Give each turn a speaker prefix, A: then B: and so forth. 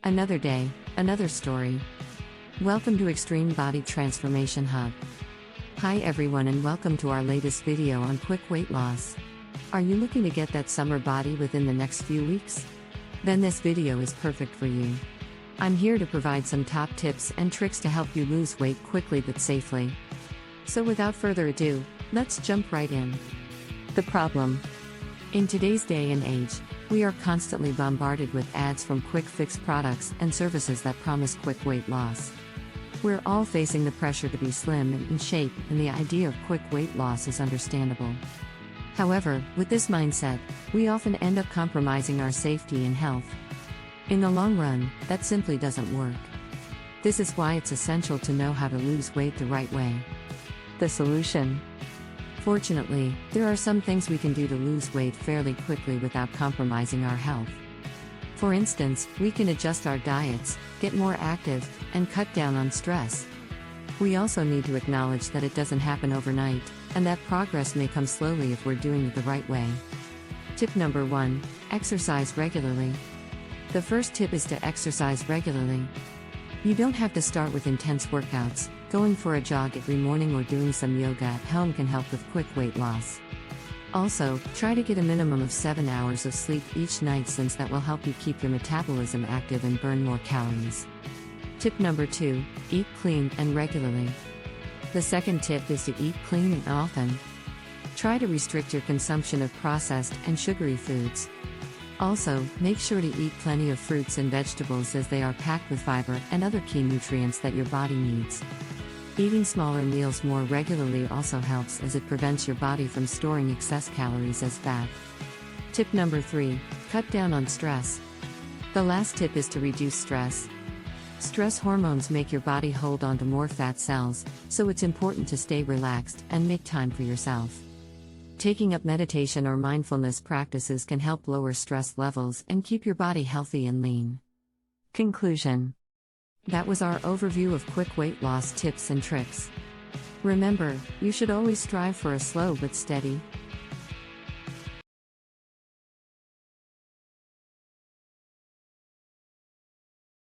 A: Another day, another story. Welcome to Extreme Body Transformation Hub. Hi everyone and welcome to our latest video on quick weight loss. Are you looking to get that summer body within the next few weeks? Then this video is perfect for you. I'm here to provide some top tips and tricks to help you lose weight quickly but safely. So without further ado, let's jump right in. The problem. In today's day and age, we are constantly bombarded with ads from quick fix products and services that promise quick weight loss. We're all facing the pressure to be slim and in shape, and the idea of quick weight loss is understandable. However, with this mindset, we often end up compromising our safety and health. In the long run, that simply doesn't work. This is why it's essential to know how to lose weight the right way. The solution? Fortunately, there are some things we can do to lose weight fairly quickly without compromising our health. For instance, we can adjust our diets, get more active, and cut down on stress. We also need to acknowledge that it doesn't happen overnight, and that progress may come slowly if we're doing it the right way. Tip number 1: exercise regularly. The first tip is to exercise regularly. You don't have to start with intense workouts. Going for a jog every morning or doing some yoga at home can help with quick weight loss. Also, try to get a minimum of 7 hours of sleep each night, since that will help you keep your metabolism active and burn more calories. Tip number 2: eat clean and regularly. The second tip is to eat clean and often. Try to restrict your consumption of processed and sugary foods. Also, make sure to eat plenty of fruits and vegetables, as they are packed with fiber and other key nutrients that your body needs. Eating smaller meals more regularly also helps, as it prevents your body from storing excess calories as fat. Tip number 3: cut down on stress. The last tip is to reduce stress. Stress hormones make your body hold on to more fat cells, so it's important to stay relaxed and make time for yourself. Taking up meditation or mindfulness practices can help lower stress levels and keep your body healthy and lean. Conclusion. That was our overview of quick weight loss tips and tricks. Remember, you should always strive for a slow but steady,